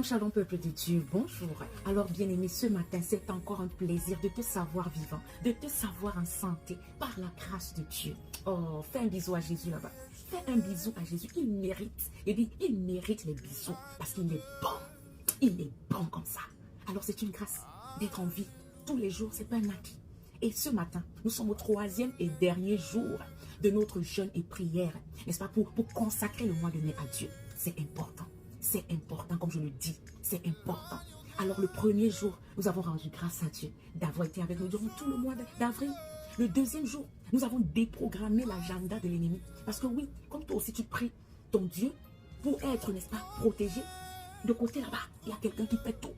Shalom peuple de Dieu, bonjour. Alors bien-aimé, ce matin, c'est encore un plaisir de te savoir vivant, de te savoir en santé, par la grâce de Dieu. Oh, fais un bisou à Jésus là-bas. Fais un bisou à Jésus, il mérite. Et dit, il mérite les bisous parce qu'il est bon. Il est bon comme ça. Alors c'est une grâce d'être en vie. Tous les jours, c'est pas un acquis. Et ce matin, nous sommes au 3e et dernier jour de notre jeûne et prière, n'est-ce pas, pour consacrer le mois de mai à Dieu. C'est important. C'est important, comme je le dis, c'est important. Alors le premier jour, nous avons rendu grâce à Dieu d'avoir été avec nous durant tout le mois d'avril. Le deuxième jour, nous avons déprogrammé l'agenda de l'ennemi. Parce que oui, comme toi aussi tu pries ton Dieu pour être, n'est-ce pas, protégé, de côté là-bas, il y a quelqu'un qui fait tout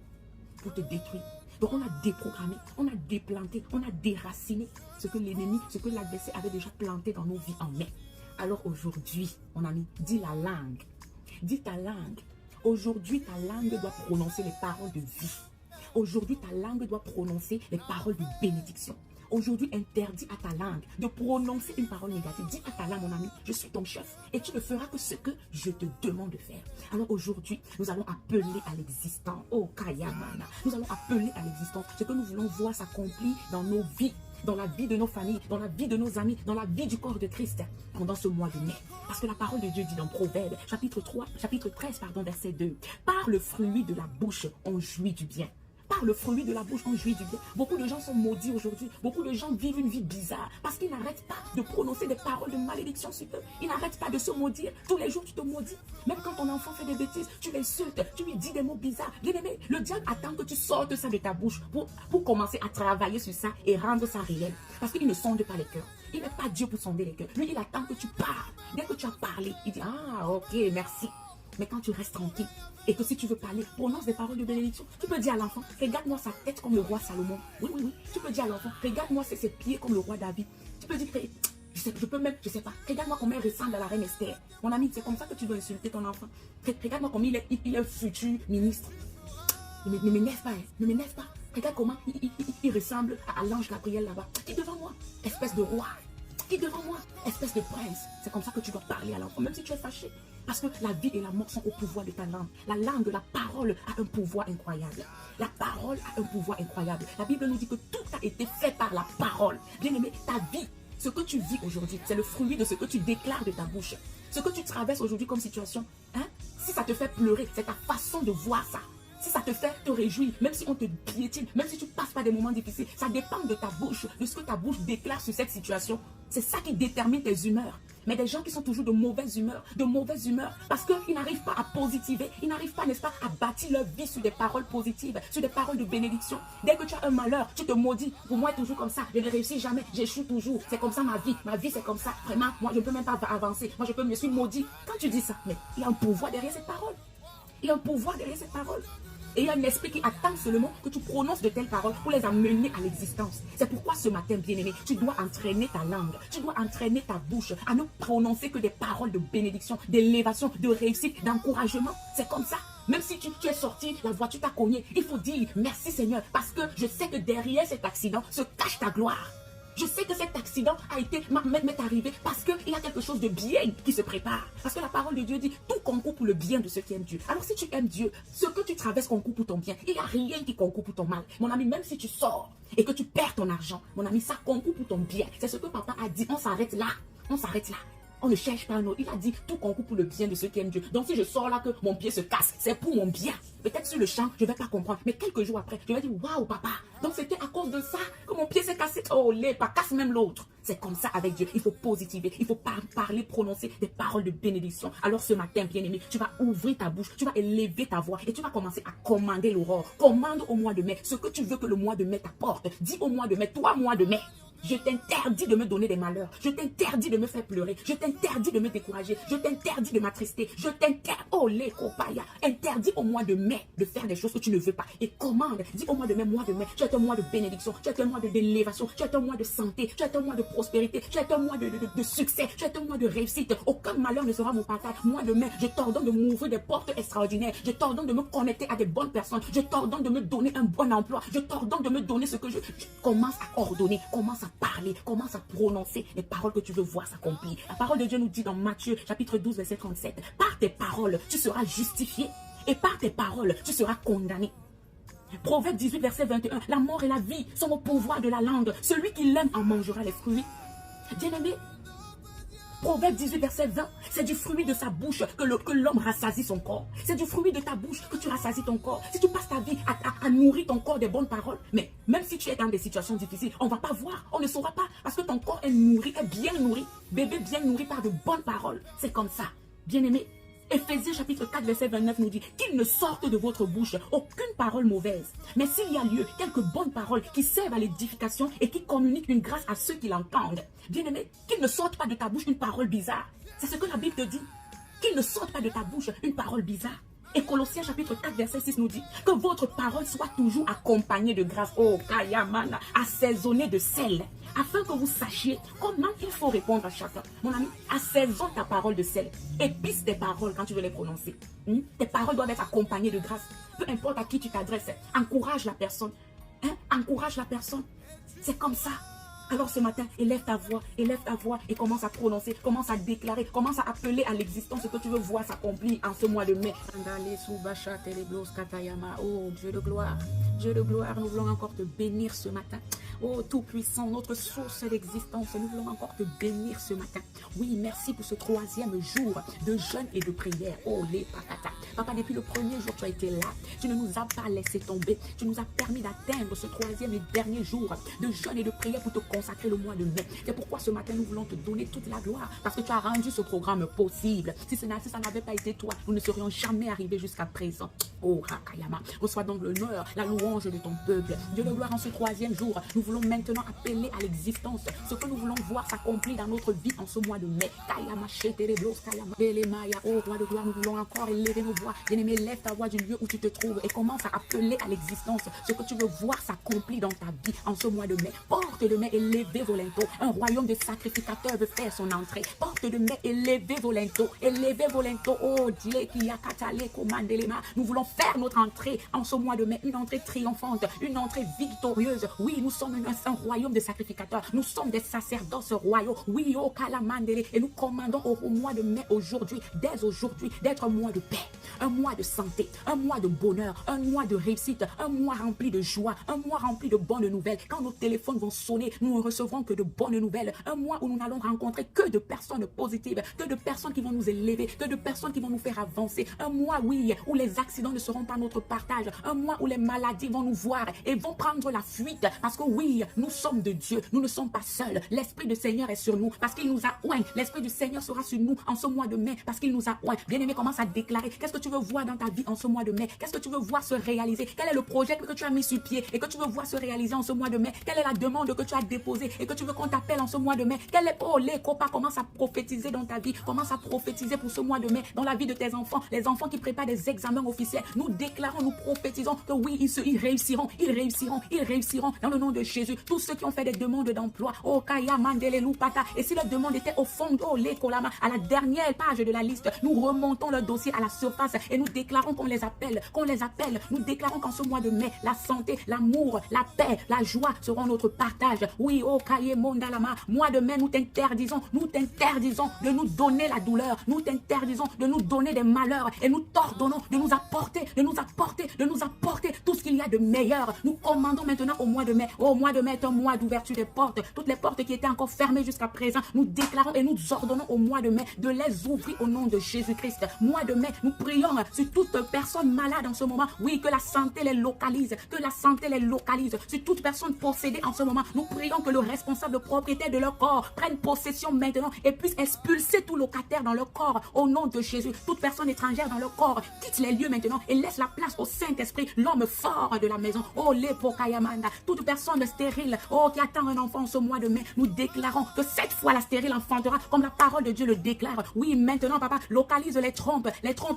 pour te détruire. Donc on a déprogrammé, on a déplanté, on a déraciné ce que l'ennemi, ce que l'adversaire avait déjà planté dans nos vies en mai. Alors aujourd'hui, mon ami, dis la langue. Dis ta langue. Aujourd'hui, ta langue doit prononcer les paroles de vie. Aujourd'hui, ta langue doit prononcer les paroles de bénédiction. Aujourd'hui, interdis à ta langue de prononcer une parole négative. Dis à ta langue, mon ami, je suis ton chef et tu ne feras que ce que je te demande de faire. Alors aujourd'hui, nous allons appeler à l'existence. Oh, Kayamana. Nous allons appeler à l'existence ce que nous voulons voir s'accomplir dans nos vies, dans la vie de nos familles, dans la vie de nos amis, dans la vie du corps de Christ pendant ce mois de mai. Parce que la parole de Dieu dit dans Proverbes, chapitre 13, verset 2, par le fruit de la bouche, on jouit du bien. Par le fruit de la bouche, on jouit du bien. Beaucoup de gens sont maudits aujourd'hui. Beaucoup de gens vivent une vie bizarre parce qu'ils n'arrêtent pas de prononcer des paroles de malédiction sur eux. Ils n'arrêtent pas de se maudire. Tous les jours, tu te maudis. Même quand ton enfant fait des bêtises, tu l'insultes, tu lui dis des mots bizarres. Bien aimé, le diable attend que tu sortes ça de ta bouche pour commencer à travailler sur ça et rendre ça réel. Parce qu'il ne sonde pas les cœurs. Il n'est pas Dieu pour sonder les cœurs. Lui, il attend que tu parles. Dès que tu as parlé, il dit, ah, ok, merci. Mais quand tu restes tranquille et que si tu veux parler, prononce des paroles de bénédiction. Tu peux dire à l'enfant, regarde-moi sa tête comme le roi Salomon. Oui, oui, oui. Tu peux dire à l'enfant, regarde-moi ses pieds comme le roi David. Tu peux dire, je sais pas, regarde-moi comment elle ressemble à la reine Esther. Mon ami, c'est comme ça que tu dois insulter ton enfant. Regarde-moi comment il est un futur ministre. Ne m'énerve pas, hein. Ne m'énerve pas. Regarde comment il ressemble à l'ange Gabriel là-bas. Qui est devant moi, espèce de roi. Qui est devant moi, espèce de prince. C'est comme ça que tu dois parler à l'enfant, même si tu es fâché. Parce que la vie et la mort sont au pouvoir de ta langue. La langue, la parole a un pouvoir incroyable. La parole a un pouvoir incroyable. La Bible nous dit que tout a été fait par la parole. Bien aimé, ta vie, ce que tu vis aujourd'hui, c'est le fruit de ce que tu déclares de ta bouche. Ce que tu traverses aujourd'hui comme situation, hein, si ça te fait pleurer, c'est ta façon de voir ça. Si ça te fait te réjouir, même si on te piétine, même si tu passes par des moments difficiles, ça dépend de ta bouche, de ce que ta bouche déclare sur cette situation. C'est ça qui détermine tes humeurs. Mais des gens qui sont toujours de mauvaise humeur, parce qu'ils n'arrivent pas à positiver, ils n'arrivent pas, n'est-ce pas, à bâtir leur vie sur des paroles positives, sur des paroles de bénédiction. Dès que tu as un malheur, tu te maudis. Pour moi, toujours comme ça, je ne réussis jamais, j'échoue toujours. C'est comme ça ma vie c'est comme ça. Vraiment, moi je ne peux même pas avancer, moi je suis maudit. Quand tu dis ça, mais il y a un pouvoir derrière cette parole. Il y a un pouvoir derrière cette parole. Et il y a un esprit qui attend seulement que tu prononces de telles paroles pour les amener à l'existence. C'est pourquoi ce matin, bien-aimé, tu dois entraîner ta langue, tu dois entraîner ta bouche à ne prononcer que des paroles de bénédiction, d'élévation, de réussite, d'encouragement. C'est comme ça. Même si tu es sorti, la voiture t'a cogné, il faut dire merci Seigneur, parce que je sais que derrière cet accident se cache ta gloire. Je sais que cet accident m'est arrivé parce qu'il y a quelque chose de bien qui se prépare. Parce que la parole de Dieu dit, tout concourt pour le bien de ceux qui aiment Dieu. Alors si tu aimes Dieu, ce que tu traverses concourt pour ton bien. Il n'y a rien qui concourt pour ton mal. Mon ami, même si tu sors et que tu perds ton argent, mon ami, ça concourt pour ton bien. C'est ce que papa a dit, on s'arrête là. On s'arrête là. On ne cherche pas un autre. Il a dit tout concourt pour le bien de ceux qui aiment Dieu. Donc si je sors là que mon pied se casse, c'est pour mon bien. Peut-être sur le champ, je ne vais pas comprendre. Mais quelques jours après, je vais dire waouh papa. Donc c'était à cause de ça que mon pied s'est cassé. Oh les pas casse même l'autre. C'est comme ça avec Dieu. Il faut positiver. Il faut parler, prononcer des paroles de bénédiction. Alors ce matin, bien-aimé, tu vas ouvrir ta bouche, tu vas élever ta voix et tu vas commencer à commander l'aurore. Commande au mois de mai ce que tu veux que le mois de mai t'apporte. Dis au mois de mai, toi mois de mai. Je t'interdis de me donner des malheurs. Je t'interdis de me faire pleurer. Je t'interdis de me décourager. Je t'interdis de m'attrister. Je t'interdis, oh les copaya, interdis au mois de mai de faire des choses que tu ne veux pas. Et commande, dis au mois de mai, tu es un mois de bénédiction, tu es un mois d'élévation, tu es un mois de santé, tu es un mois de prospérité, tu es un mois de succès, tu es un mois de réussite. Aucun malheur ne sera mon partage. Mois de mai, je t'ordonne de m'ouvrir des portes extraordinaires. Je t'ordonne de me connecter à des bonnes personnes. Je t'ordonne de me donner un bon emploi. Je t'ordonne de me donner ce que je commence à ordonner, commence à parler, commence à prononcer les paroles que tu veux voir s'accomplir. La parole de Dieu nous dit dans Matthieu chapitre 12 verset 37, par tes paroles tu seras justifié Et par tes paroles, tu seras condamné. Proverbe 18, verset 21. La mort et la vie sont au pouvoir de la langue. Celui qui l'aime en mangera les fruits. Bien-aimé, Proverbe 18, verset 20. C'est du fruit de sa bouche que l'homme rassasie son corps. C'est du fruit de ta bouche que tu rassasies ton corps. Si tu passes ta vie à nourrir ton corps des bonnes paroles, mais même si tu es dans des situations difficiles, on ne va pas voir, on ne saura pas. Parce que ton corps est nourri, est bien nourri. Bébé bien nourri par de bonnes paroles. C'est comme ça. Bien-aimé, Éphésiens chapitre 4, verset 29 nous dit qu'il ne sorte de votre bouche aucune parole mauvaise. Mais s'il y a lieu, quelques bonnes paroles qui servent à l'édification et qui communiquent une grâce à ceux qui l'entendent. Bien-aimé, qu'il ne sorte pas de ta bouche une parole bizarre. C'est ce que la Bible te dit. Qu'il ne sorte pas de ta bouche une parole bizarre. Et Colossiens chapitre 4, verset 6 nous dit que votre parole soit toujours accompagnée de grâce. Oh, Kayamana, assaisonnée de sel. Afin que vous sachiez comment il faut répondre à chacun. Mon ami, assaisonne ta parole de sel. Épice tes paroles quand tu veux les prononcer. Tes paroles doivent être accompagnées de grâce. Peu importe à qui tu t'adresses, encourage la personne. Encourage la personne. C'est comme ça. Alors ce matin, élève ta voix et commence à prononcer, commence à déclarer, commence à appeler à l'existence ce que tu veux voir s'accomplir en ce mois de mai. Oh Dieu de gloire, nous voulons encore te bénir ce matin. Oh Tout-Puissant, notre source d'existence, nous voulons encore te bénir ce matin. Oui, merci pour ce 3e jour de jeûne et de prière. Oh les patata. Papa, depuis le premier jour, tu as été là. Tu ne nous as pas laissé tomber. Tu nous as permis d'atteindre ce 3e et dernier jour de jeûne et de prière pour te consacrer le mois de mai. C'est pourquoi ce matin, nous voulons te donner toute la gloire. Parce que tu as rendu ce programme possible. Si ça n'avait pas été toi, nous ne serions jamais arrivés jusqu'à présent. Oh Rakayama, reçois donc l'honneur, la louange de ton peuple. Dieu de gloire, en ce 3e jour, nous voulons maintenant appeler à l'existence ce que nous voulons voir s'accomplir dans notre vie en ce mois de mai. Kayama, Kayama, Belemaya. Oh roi de gloire, nous voulons encore élever nos voix. Bien-aimé, lève ta voix du lieu où tu te trouves et commence à appeler à l'existence ce que tu veux voir s'accomplir dans ta vie en ce mois de mai. Porte de mai, élevez vos linteaux. Un royaume de sacrificateurs veut faire son entrée. Porte de mai, élevez vos linteaux. Élevez vos linteaux. Oh Dieu qui a catalé, commandelema. Nous voulons faire notre entrée en ce mois de mai. Une entrée triomphante, une entrée victorieuse. Oui, nous sommes un royaume de sacrificateurs. Nous sommes des sacerdoces royaux. Oui, oh Kalamandele. Et nous commandons au mois de mai aujourd'hui, dès aujourd'hui, d'être un mois de paix, un mois de santé, un mois de bonheur, un mois de réussite, un mois rempli de joie, un mois rempli de bonnes nouvelles. Quand nos téléphones vont sonner, nous ne recevrons que de bonnes nouvelles. Un mois où nous n'allons rencontrer que de personnes positives, que de personnes qui vont nous élever, que de personnes qui vont nous faire avancer. Un mois, oui, où les accidents ne seront pas notre partage. Un mois où les maladies vont nous voir et vont prendre la fuite. Parce que oui, nous sommes de Dieu. Nous ne sommes pas seuls. L'Esprit du Seigneur est sur nous parce qu'il nous a oint. L'Esprit du Seigneur sera sur nous en ce mois de mai parce qu'il nous a oint. Bien-aimé, commence à déclarer. Qu'est-ce que tu veux voir dans ta vie en ce mois de mai? Qu'est-ce que tu veux voir se réaliser? Quel est le projet que tu as mis sur pied et que tu veux voir se réaliser en ce mois de mai? Quelle est la demande que tu as déposée et que tu veux qu'on t'appelle en ce mois de mai? Quel est, oh, les copains, commence à prophétiser dans ta vie. Commence à prophétiser pour ce mois de mai dans la vie de tes enfants. Les enfants qui préparent des examens officiels. Nous déclarons, nous prophétisons que oui, ils réussiront. Ils réussiront. Ils réussiront dans le nom de Jésus. Tous ceux qui ont fait des demandes d'emploi. Oh, Kaya, Mandele, Lupata. Et si leur demande était au fond, oh, les Kolama, à la dernière page de la liste, nous remontons leur dossier à la surface et nous déclarons qu'on les appelle. Nous déclarons qu'en ce mois de mai, la santé, l'amour, la paix, la joie seront notre partage. Oui, oh, Kaye, Mondalama. Mois de mai, nous t'interdisons de nous donner la douleur. Nous t'interdisons de nous donner des malheurs et nous t'ordonnons de nous apporter tout ce qu'il y a de meilleur. Nous commandons maintenant au mois de mai. Au mois de mai est un mois d'ouverture des portes. Toutes les portes qui étaient encore fermées jusqu'à présent, nous déclarons et nous ordonnons au mois de mai de les ouvrir au nom de Jésus-Christ. Mois de mai, nous prions sur toute personne malade en ce moment. Oui, que la santé les localise. Sur toute personne possédée en ce moment, nous prions que le responsable propriétaire de leur corps prenne possession maintenant et puisse expulser tout locataire dans leur corps au nom de Jésus. Toute personne étrangère dans leur corps quitte les lieux maintenant et laisse la place au Saint-Esprit, l'homme fort de la maison. Oh, l'épokayamanda. Toute personne stérile, oh, qui attend un enfant ce mois de mai, nous déclarons que cette fois la stérile enfantera comme la parole de Dieu le déclare. Oui, maintenant, papa, localise les trompes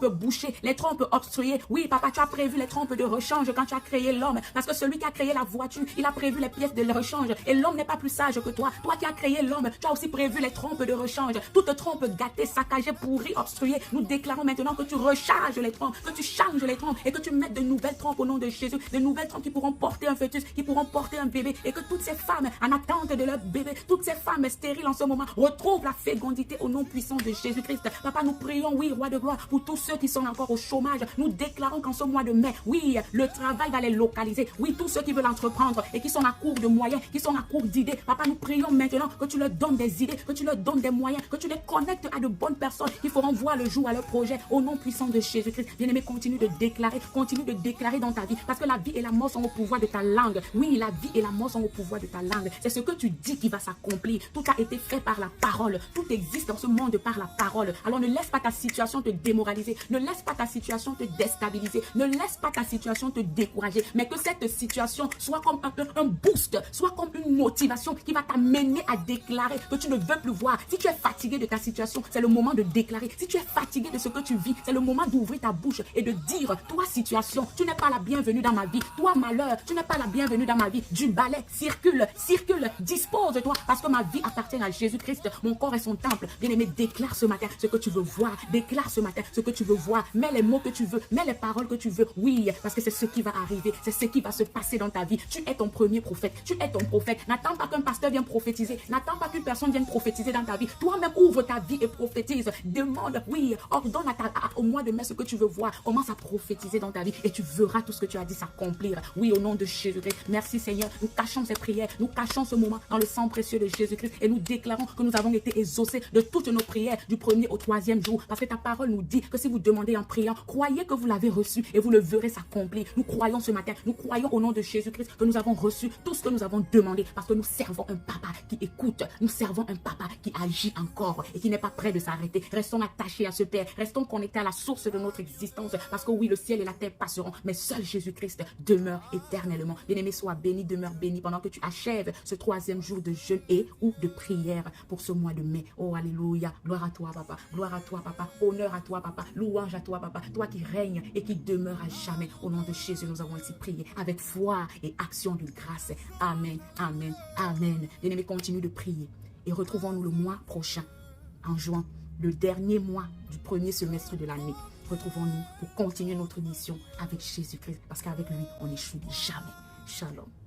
bouchées, les trompes obstruées. Oui, papa, tu as prévu les trompes de rechange quand tu as créé l'homme. Parce que celui qui a créé la voiture, il a prévu les pièces de rechange. Et l'homme n'est pas plus sage que toi. Toi qui as créé l'homme, tu as aussi prévu les trompes de rechange. Toute trompe gâtée, saccagée, pourrie, obstruée. Nous déclarons maintenant que tu recharges les trompes, que tu changes les trompes et que tu mettes de nouvelles trompes au nom de Jésus. De nouvelles trompes qui pourront porter un fœtus, qui pourront porter un bébé. bébé et que toutes ces femmes en attente de leur bébé, toutes ces femmes stériles en ce moment retrouvent la fécondité au nom puissant de Jésus-Christ. Papa, nous prions, oui, roi de gloire, pour tous ceux qui sont encore au chômage. Nous déclarons qu'en ce mois de mai, oui, le travail va les localiser. Oui, tous ceux qui veulent entreprendre et qui sont à court de moyens, qui sont à court d'idées. Papa, nous prions maintenant que tu leur donnes des idées, que tu leur donnes des moyens, que tu les connectes à de bonnes personnes qui feront voir le jour à leur projet au nom puissant de Jésus-Christ. Bien-aimé, continue de déclarer dans ta vie, parce que la vie et la mort sont au pouvoir de ta langue. Oui, la vie et la mort sont au pouvoir de ta langue. C'est ce que tu dis qui va s'accomplir. Tout a été fait par la parole. Tout existe dans ce monde par la parole. Alors ne laisse pas ta situation te démoraliser. Ne laisse pas ta situation te déstabiliser. Ne laisse pas ta situation te décourager. Mais que cette situation soit comme un boost, soit comme une motivation qui va t'amener à déclarer que tu ne veux plus voir. Si tu es fatigué de ta situation, c'est le moment de déclarer. Si tu es fatigué de ce que tu vis, c'est le moment d'ouvrir ta bouche et de dire, toi situation, tu n'es pas la bienvenue dans ma vie. Toi malheur, tu n'es pas la bienvenue dans ma vie. Du balai, circule, dispose-toi, parce que ma vie appartient à Jésus-Christ. Mon corps est son temple. Bien-aimé, déclare ce matin ce que tu veux voir. Déclare ce matin ce que tu veux voir. Mets les mots que tu veux, mets les paroles que tu veux. Oui, parce que c'est ce qui va arriver. C'est ce qui va se passer dans ta vie. Tu es ton premier prophète. Tu es ton prophète. N'attends pas qu'un pasteur vienne prophétiser. N'attends pas qu'une personne vienne prophétiser dans ta vie. Toi-même, ouvre ta vie et prophétise. Demande, oui, ordonne au mois de mai ce que tu veux voir. Commence à prophétiser dans ta vie et tu verras tout ce que tu as dit s'accomplir. Oui, au nom de Jésus-Christ. Merci Seigneur. Nous cachons ces prières. Nous cachons ce moment dans le sang précieux de Jésus-Christ et nous déclarons que nous avons été exaucés de toutes nos prières du premier au troisième jour. Parce que ta parole nous dit que si vous demandez en priant, croyez que vous l'avez reçu et vous le verrez s'accomplir. Nous croyons ce matin. Nous croyons au nom de Jésus-Christ que nous avons reçu tout ce que nous avons demandé parce que nous servons un papa qui écoute. Nous servons un papa qui agit encore et qui n'est pas prêt de s'arrêter. Restons attachés à ce Père. Restons connectés à la source de notre existence parce que oui, le ciel et la terre passeront, mais seul Jésus-Christ demeure éternellement. Bien-aimé, sois béni, demeure béni pendant que tu achèves ce troisième jour de jeûne et ou de prière pour ce mois de mai. Oh, alléluia. Gloire à toi, papa. Gloire à toi, papa. Honneur à toi, papa. Louange à toi, papa. Toi qui règnes et qui demeures à jamais. Au nom de Jésus, nous avons ainsi prié avec foi et action de grâce. Amen, amen, amen. Bien-aimé, continue de prier et retrouvons-nous le mois prochain, en juin, le dernier mois du premier semestre de l'année. Retrouvons-nous pour continuer notre mission avec Jésus-Christ, parce qu'avec lui, on n'échoue jamais. Shalom.